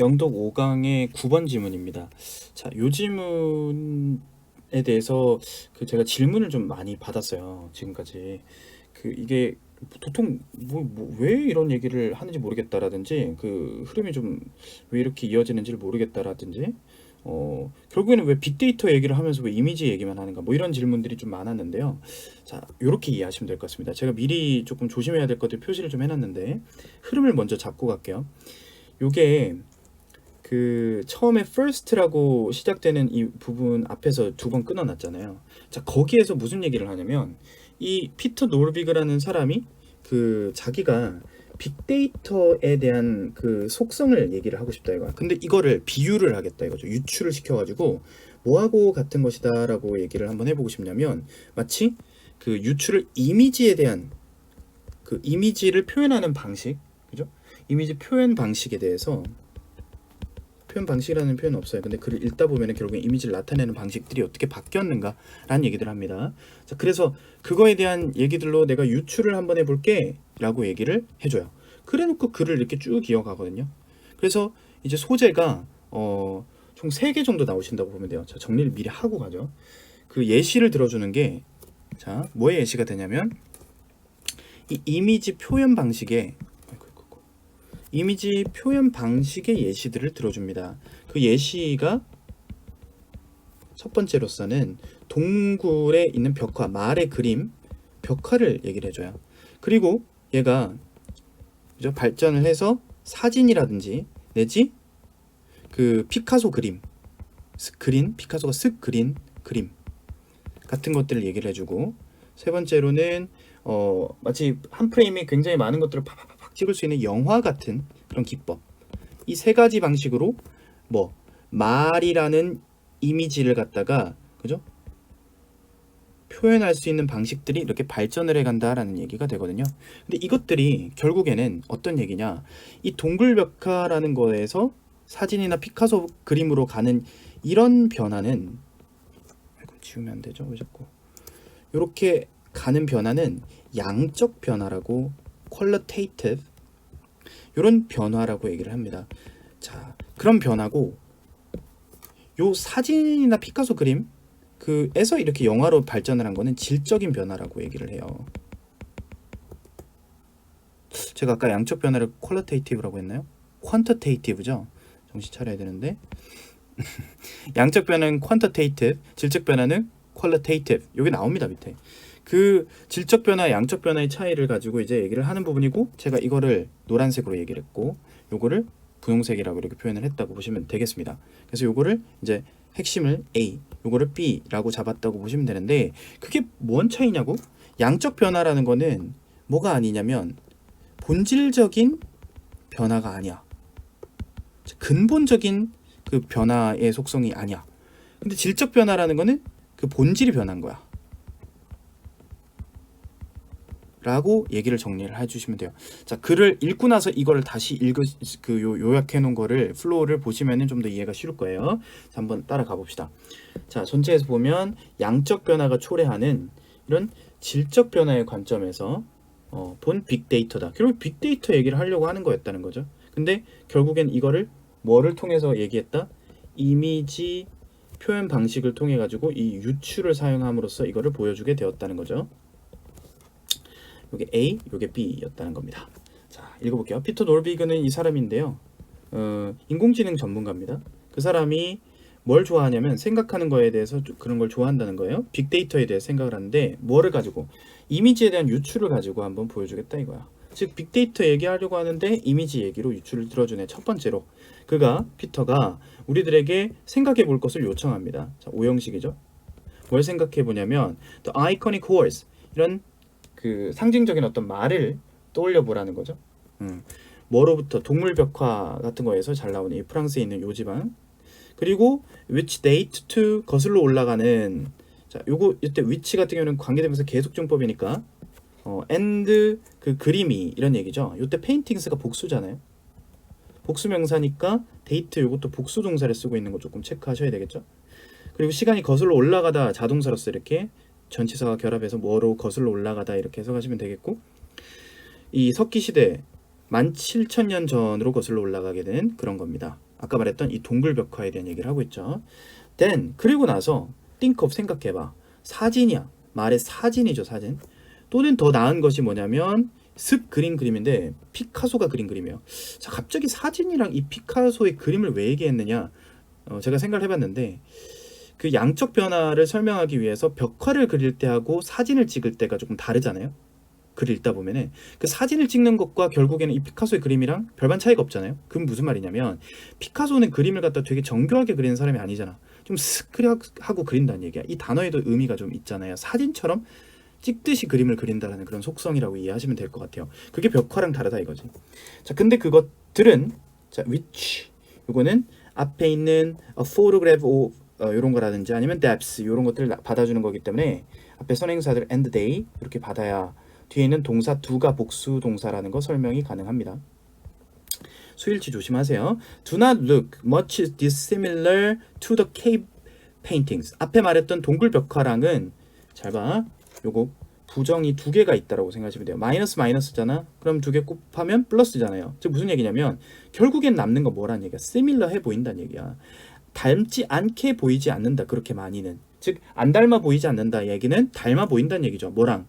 영독 5강의 9번 지문입니다. 자, 요 지문에 대해서 제가 질문을 좀 많이 받았어요. 지금까지. 이게 도통 왜 이런 얘기를 하는지 모르겠다라든지 흐름이 좀 왜 이렇게 이어지는지를 모르겠다라든지 결국에는 왜 빅데이터 얘기를 하면서 왜 이미지 얘기만 하는가 뭐 이런 질문들이 좀 많았는데요. 자, 요렇게 이해하시면 될 것 같습니다. 제가 미리 조금 조심해야 될 것들 표시를 좀 해놨는데 흐름을 먼저 잡고 갈게요. 요게 처음에 first라고 시작되는 이 부분 앞에서 두 번 끊어놨잖아요. 자, 거기에서 무슨 얘기를 하냐면 이 피터 노르비그라는 사람이 자기가 빅데이터에 대한 속성을 얘기를 하고 싶다 이거야. 근데 이거를 비유를 하겠다 이거죠. 유추를 시켜가지고 뭐하고 같은 것이다 라고 얘기를 한번 해보고 싶냐면 마치 유추를 이미지에 대한 이미지를 표현하는 방식, 그죠? 이미지 표현 방식에 대해서 표현 방식이라는 표현은 없어요. 근데 글을 읽다 보면 결국엔 이미지를 나타내는 방식들이 어떻게 바뀌었는가 라는 얘기들을 합니다. 자, 그래서 그거에 대한 얘기들로 내가 유추를 한번 해볼게 라고 얘기를 해줘요. 그래 놓고 글을 이렇게 쭉 이어가거든요. 그래서 이제 소재가 총 3개 정도 나오신다고 보면 돼요. 자, 정리를 미리 하고 가죠. 예시를 들어주는 게, 자, 뭐의 예시가 되냐면 이 이미지 표현 방식에 이미지 표현 방식의 예시들을 들어줍니다. 그 예시가 첫 번째로서는 동굴에 있는 벽화, 말의 그림, 벽화를 얘기를 해줘요. 그리고 얘가 그죠? 발전을 해서 사진이라든지 내지 피카소 그림, 피카소가 쓱 그린 그림 같은 것들을 얘기를 해주고, 세 번째로는 마치 한 프레임에 굉장히 많은 것들을 팍팍팍 찍을 수 있는 영화 같은 그런 기법. 이 3가지 방식으로 말이라는 이미지를 갖다가 그죠? 표현할 수 있는 방식들이 이렇게 발전을 해간다라는 얘기가 되거든요. 근데 이것들이 결국에는 어떤 얘기냐? 이 동굴벽화라는 거에서 사진이나 피카소 그림으로 가는 이런 변화는, 지우면 안 되죠? 왜 자꾸 이렇게 가는 변화는 양적 변화라고, qualitative 이런 변화라고 얘기를 합니다. 자, 그런 변화고, 요 사진이나 피카소 그림 에서 이렇게 영화로 발전을 한 거는 질적인 변화라고 얘기를 해요. 제가 아까 양적 변화를 qualitative라고 했나요? quantitative죠. 정신 차려야 되는데 양적 변화는 quantitative, 질적 변화는 qualitative. 여기 나옵니다 밑에. 질적 변화, 양적 변화의 차이를 가지고 이제 얘기를 하는 부분이고, 제가 이거를 노란색으로 얘기를 했고 요거를 분홍색이라고 이렇게 표현을 했다고 보시면 되겠습니다. 그래서 요거를 이제 핵심을 A, 요거를 B라고 잡았다고 보시면 되는데, 그게 뭔 차이냐고? 양적 변화라는 거는 뭐가 아니냐면 본질적인 변화가 아니야. 근본적인 변화의 속성이 아니야. 근데 질적 변화라는 거는 본질이 변한 거야 라고 얘기를 정리를 해주시면 돼요. 자, 글을 읽고 나서 이거를 다시 요약해 놓은 거를 플로우를 보시면은 좀 더 이해가 쉬울 거예요. 자, 한번 따라가 봅시다. 자, 전체에서 보면 양적 변화가 초래하는 이런 질적 변화의 관점에서 본 빅데이터다. 결국 빅데이터 얘기를 하려고 하는 거였다는 거죠. 근데 결국엔 이거를 뭐를 통해서 얘기했다? 이미지 표현 방식을 통해 가지고 이 유추를 사용함으로써 이거를 보여주게 되었다는 거죠. 요게 A, 요게 B였다는 겁니다. 자, 읽어볼게요. 피터 노르비그는 이 사람인데요. 인공지능 전문가입니다. 그 사람이 뭘 좋아하냐면 생각하는 거에 대해서 그런 걸 좋아한다는 거예요. 빅데이터에 대해 생각을 하는데 뭐를 가지고? 이미지에 대한 유추를 가지고 한번 보여주겠다 이거야. 즉 빅데이터 얘기하려고 하는데 이미지 얘기로 유추를 들어주네. 첫 번째로 피터가 우리들에게 생각해 볼 것을 요청합니다. 자, 오형식이죠. 뭘 생각해 보냐면 The iconic horse, 이런 상징적인 어떤 말을 떠올려 보라는 거죠. 뭐로부터? 동물벽화 같은 거에서 잘 나오는 이 프랑스에 있는 요 지방. 그리고 which date to, 거슬러 올라가는. 자, 요거 이때 which 같은 경우는 관계대명사 계속증법이니까 and 그림이 이런 얘기죠. 요때 paintings가 복수잖아요. 복수명사니까 date 요것도 복수 동사를 쓰고 있는 거 조금 체크하셔야 되겠죠. 그리고 시간이 거슬러 올라가다 자동사로서 이렇게 전치사가 결합해서 뭐로 거슬러 올라가다 이렇게 해석하시면 되겠고, 이 석기시대 17,000년 전으로 거슬러 올라가게 된 그런 겁니다. 아까 말했던 이 동굴 벽화에 대한 얘기를 하고 있죠. then 그리고 나서 think of 생각해봐. 사진이야. 말의 사진이죠, 사진. 또는 더 나은 것이 뭐냐면 습 그린 그림인데 피카소가 그린 그림이에요. 자, 갑자기 사진이랑 이 피카소의 그림을 왜 얘기했느냐? 제가 생각을 해봤는데 그 양적 변화를 설명하기 위해서 벽화를 그릴 때하고 사진을 찍을 때가 조금 다르잖아요. 글을 읽다 보면은 그 사진을 찍는 것과 결국에는 이 피카소의 그림이랑 별반 차이가 없잖아요. 그건 무슨 말이냐면 피카소는 그림을 갖다 되게 정교하게 그리는 사람이 아니잖아. 좀 스크하고 그린다는 얘기야. 이 단어에도 의미가 좀 있잖아요. 사진처럼 찍듯이 그림을 그린다라는 그런 속성이라고 이해하시면 될 것 같아요. 그게 벽화랑 다르다 이거지. 자, 근데 그것들은 자, which 요거는 앞에 있는 a photograph of 이런 거라든지 아니면 depths 이런 것들을 받아주는 거기 때문에 앞에 선행사들 and they 이렇게 받아야 뒤에 있는 동사 do가 복수 동사라는 거 설명이 가능합니다. 수일치 조심하세요. Do not look much dissimilar to the cave paintings. 앞에 말했던 동굴 벽화랑은 잘 봐. 요거 부정이 두 개가 있다라고 생각하시면 돼요. 마이너스 마이너스잖아. 그럼 두 개 곱하면 플러스잖아요. 즉 무슨 얘기냐면 결국엔 남는 건 뭐라는 얘기야? similar해 보인다는 얘기야. 닮지 않게 보이지 않는다. 그렇게 많이는. 즉 안 닮아 보이지 않는다. 얘기는 닮아 보인다는 얘기죠. 뭐랑?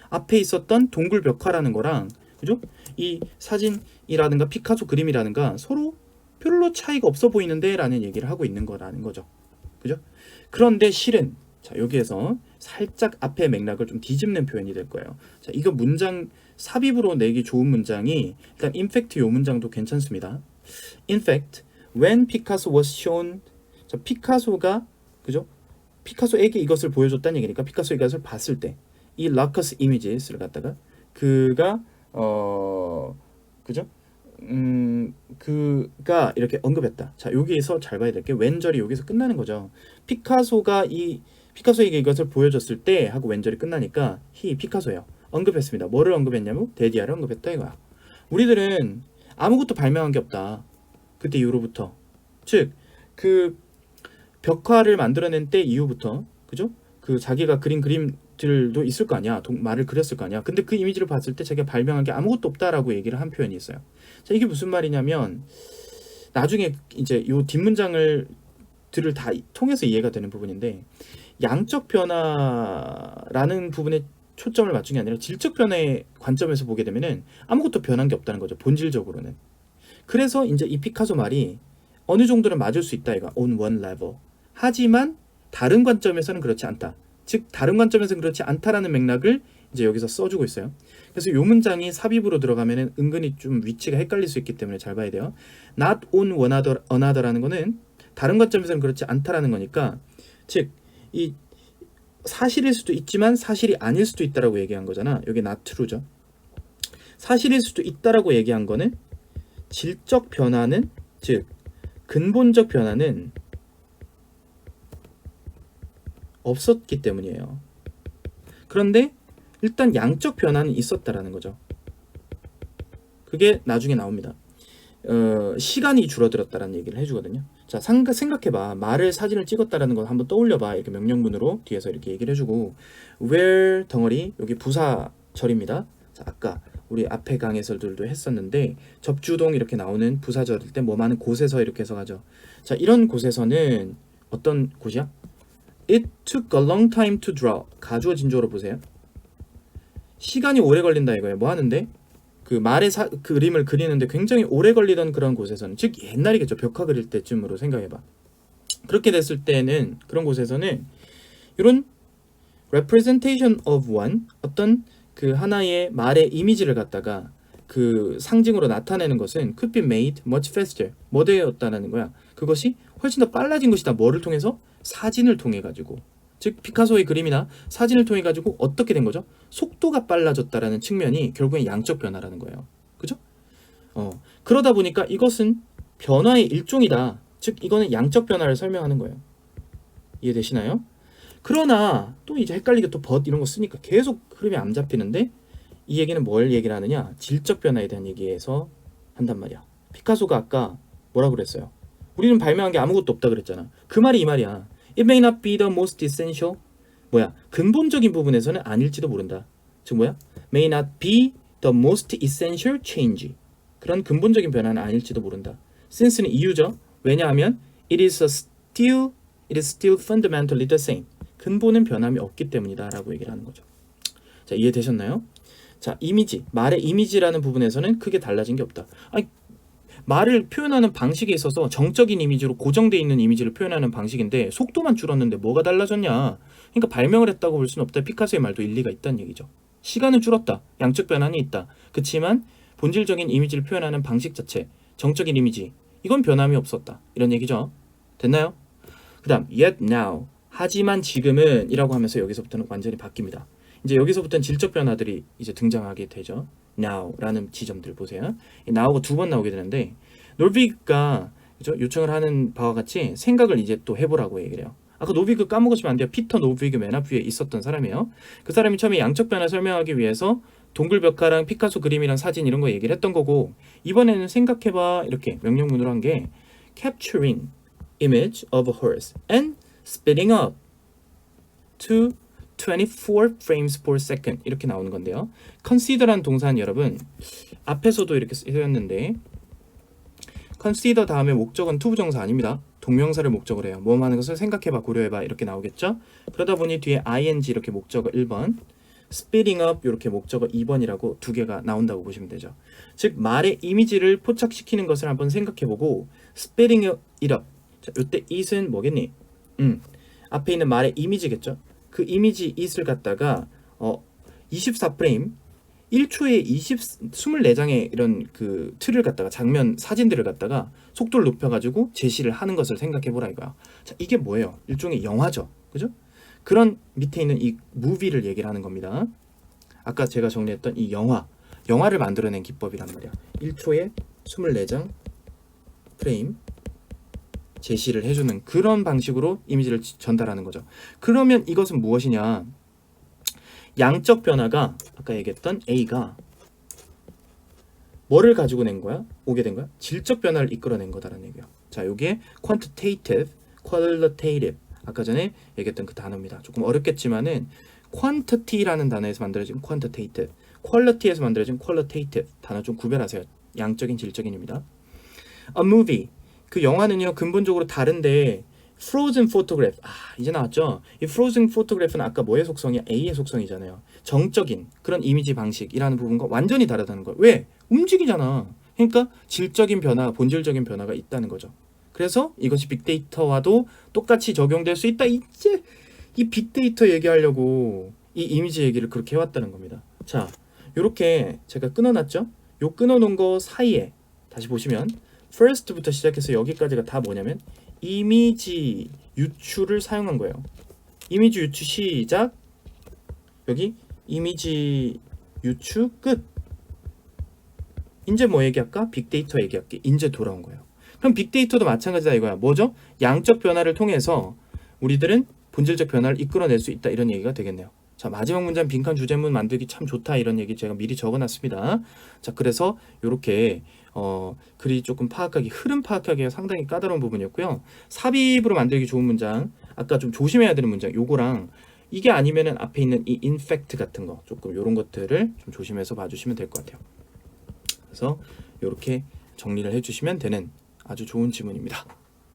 앞에 있었던 동굴 벽화라는 거랑 그죠? 이 사진이라든가 피카소 그림이라든가 서로 별로 차이가 없어 보이는데 라는 얘기를 하고 있는 거라는 거죠. 그죠? 그런데 실은 자 여기에서 살짝 앞에 맥락을 좀 뒤집는 표현이 될 거예요. 자 이거 문장 삽입으로 내기 좋은 문장이 일단 in fact 요 문장도 괜찮습니다. In fact, when Picasso was shown 자 피카소가 그죠? 피카소에게 이것을 보여줬다는 얘기니까 피카소 이것을 봤을 때 이 라커스 이미지스를 갖다가 그가 그죠? 그가 이렇게 언급했다. 자 여기에서 잘 봐야 될 게 왼절이 여기서 끝나는 거죠. 피카소에게 이것을 보여줬을 때 하고 왼절이 끝나니까 피카소예요. 언급했습니다. 뭐를 언급했냐면 데디아를 언급했다 이거야. 우리들은 아무것도 발명한 게 없다. 그때 이후로부터 즉 그 벽화를 만들어낸 때 이후부터 그죠? 그 자기가 그린 그림들도 있을 거 아니야. 말을 그렸을 거 아니야. 근데 그 이미지를 봤을 때 자기가 발명한 게 아무것도 없다라고 얘기를 한 표현이 있어요. 자 이게 무슨 말이냐면 나중에 이제 요 뒷문장을 들을 다 통해서 이해가 되는 부분인데 양적 변화라는 부분에 초점을 맞춘 게 아니라 질적 변화의 관점에서 보게 되면은 아무것도 변한 게 없다는 거죠. 본질적으로는. 그래서 이제 이 피카소 말이 어느 정도는 맞을 수 있다 이가 on one level. 하지만 다른 관점에서는 그렇지 않다. 즉 다른 관점에서는 그렇지 않다라는 맥락을 이제 여기서 써주고 있어요. 그래서 이 문장이 삽입으로 들어가면은 은근히 좀 위치가 헷갈릴 수 있기 때문에 잘 봐야 돼요. Not on one another라는 거는 다른 관점에서는 그렇지 않다라는 거니까 즉 이 사실일 수도 있지만 사실이 아닐 수도 있다라고 얘기한 거잖아. 여기 not true죠. 사실일 수도 있다라고 얘기한 거는 질적 변화는 즉 근본적 변화는 없었기 때문이에요. 그런데 일단 양적 변화는 있었다라는 거죠. 그게 나중에 나옵니다. 시간이 줄어들었다라는 얘기를 해주거든요. 자 생각해봐. 말을 사진을 찍었다라는 걸 한번 떠올려봐. 이렇게 명령문으로 뒤에서 이렇게 얘기를 해주고 where 덩어리 여기 부사절입니다. 자 아까 우리 앞에 강의에서들도 했었는데 접주동 이렇게 나오는 부사절일 때 뭐 많은 곳에서 이렇게 해서 가죠. 자 이런 곳에서는 어떤 곳이야? It took a long time to draw. 가주어 진주어로 보세요. 시간이 오래 걸린다 이거예요. 뭐 하는데? 그 말의 그림을 그리는데 굉장히 오래 걸리던 그런 곳에서는 즉 옛날이겠죠. 벽화 그릴 때쯤으로 생각해봐. 그렇게 됐을 때는 그런 곳에서는 이런 representation of one 어떤 그 하나의 말의 이미지를 갖다가 그 상징으로 나타내는 것은 could be made much faster. 뭐 되었다는 거야. 그것이 훨씬 더 빨라진 것이다. 뭐를 통해서? 사진을 통해 가지고. 즉 피카소의 그림이나 사진을 통해 가지고 어떻게 된 거죠? 속도가 빨라졌다라는 측면이 결국엔 양적 변화라는 거예요. 그죠? 그러다 보니까 이것은 변화의 일종이다. 즉 이거는 양적 변화를 설명하는 거예요. 이해되시나요? 그러나 또 이제 헷갈리게 또 but 이런 거 쓰니까 계속 흐름이 안 잡히는데 이 얘기는 뭘 얘기를 하느냐? 질적 변화에 대한 얘기에서 한단 말이야. 피카소가 아까 뭐라 그랬어요? 우리는 발명한 게 아무것도 없다 그랬잖아. 그 말이 이 말이야. It may not be the most essential. 뭐야? 근본적인 부분에서는 아닐지도 모른다. 즉 뭐야? May not be the most essential change. 그런 근본적인 변화는 아닐지도 모른다. since는 이유죠. 왜냐하면 it is still fundamentally the same. 근본은 변함이 없기 때문이다 라고 얘기를 하는 거죠. 자, 이해되셨나요? 자, 이미지, 말의 이미지라는 부분에서는 크게 달라진 게 없다. 아니, 말을 표현하는 방식에 있어서 정적인 이미지로 고정되어 있는 이미지를 표현하는 방식인데 속도만 줄었는데 뭐가 달라졌냐? 그러니까 발명을 했다고 볼 수는 없다. 피카소의 말도 일리가 있다는 얘기죠. 시간은 줄었다. 양적 변환이 있다. 그치만 본질적인 이미지를 표현하는 방식 자체, 정적인 이미지, 이건 변함이 없었다. 이런 얘기죠. 됐나요? 그 다음 yet now, 하지만 지금은 이라고 하면서 여기서부터는 완전히 바뀝니다. 이제 여기서부터는 질적 변화들이 이제 등장하게 되죠. now라는 지점들 보세요. now가 두 번 나오게 되는데 놀비그가 그죠? 요청을 하는 바와 같이 생각을 이제 또 해보라고 얘기를 해요. 아까 노비그 까먹으시면 안 돼요. 피터 노비그 맨 앞 위에 있었던 사람이에요. 그 사람이 처음에 양적 변화 설명하기 위해서 동굴 벽화랑 피카소 그림이랑 사진 이런 거 얘기를 했던 거고, 이번에는 생각해봐 이렇게 명령문으로 한 게 capturing image of a horse and speeding up to 24 frames per second 이렇게 나오는 건데요. consider라는 동사는 여러분 앞에서도 이렇게 쓰였는데 consider 다음에 목적은 투부정사 아닙니다. 동명사를 목적으로 해요. 뭐뭐 하는 것을 생각해봐, 고려해봐 이렇게 나오겠죠. 그러다 보니 뒤에 ing 이렇게 목적어 1번, speeding up 이렇게 목적어 2번이라고 두 개가 나온다고 보시면 되죠. 즉 말의 이미지를 포착시키는 것을 한번 생각해보고 speeding it up. 자, 이때 it은 뭐겠니? 앞에 있는 말의 이미지겠죠. 그 이미지 it을 갖다가 24프레임 1초에 24장의 이런 그 틀을 갖다가 장면 사진들을 갖다가 속도를 높여가지고 제시를 하는 것을 생각해보라 이거야. 자, 이게 뭐예요? 일종의 영화죠, 그죠? 그런 밑에 있는 이 무비를 얘기를 하는 겁니다. 아까 제가 정리했던 이 영화를 만들어낸 기법이란 말이야. 1초에 24장 프레임 제시를 해주는 그런 방식으로 이미지를 전달하는 거죠. 그러면 이것은 무엇이냐? 양적 변화가 아까 얘기했던 A가 뭐를 가지고 낸 거야? 오게 된 거야? 질적 변화를 이끌어낸 거다라는 얘기예요. 자, 요게 quantitative, qualitative 아까 전에 얘기했던 그 단어입니다. 조금 어렵겠지만은 quantity라는 단어에서 만들어진 quantitative, quality에서 만들어진 qualitative 단어 좀 구별하세요. 양적인, 질적인입니다. A movie, 그 영화는요 근본적으로 다른데 frozen photograph, 이제 나왔죠. 이 frozen photograph는 아까 뭐의 속성이야? A의 속성이잖아요. 정적인 그런 이미지 방식이라는 부분과 완전히 다르다는 거예요. 왜? 움직이잖아. 그러니까 질적인 변화, 본질적인 변화가 있다는 거죠. 그래서 이것이 빅데이터와도 똑같이 적용될 수 있다. 이제 이 빅데이터 얘기하려고 이 이미지 얘기를 그렇게 해왔다는 겁니다. 자, 요렇게 제가 끊어놨죠. 요 끊어놓은 거 사이에 다시 보시면 first부터 시작해서 여기까지가 다 뭐냐면 이미지 유추를 사용한 거예요. 이미지 유추 시작, 여기 이미지 유추 끝. 이제 뭐 얘기할까? 빅데이터 얘기할게. 이제 돌아온 거예요. 그럼 빅데이터도 마찬가지다 이거야. 뭐죠? 양적 변화를 통해서 우리들은 본질적 변화를 이끌어낼 수 있다 이런 얘기가 되겠네요. 자, 마지막 문장 빈칸 주제문 만들기 참 좋다 이런 얘기 제가 미리 적어놨습니다. 자, 그래서 이렇게 글이 조금 파악하기, 흐름 파악하기가 상당히 까다로운 부분이었고요. 삽입으로 만들기 좋은 문장, 아까 좀 조심해야 되는 문장 요거랑 이게 아니면은 앞에 있는 이 인팩트 같은 거 조금 요런 것들을 좀 조심해서 봐주시면 될 것 같아요. 그래서 이렇게 정리를 해주시면 되는 아주 좋은 지문입니다.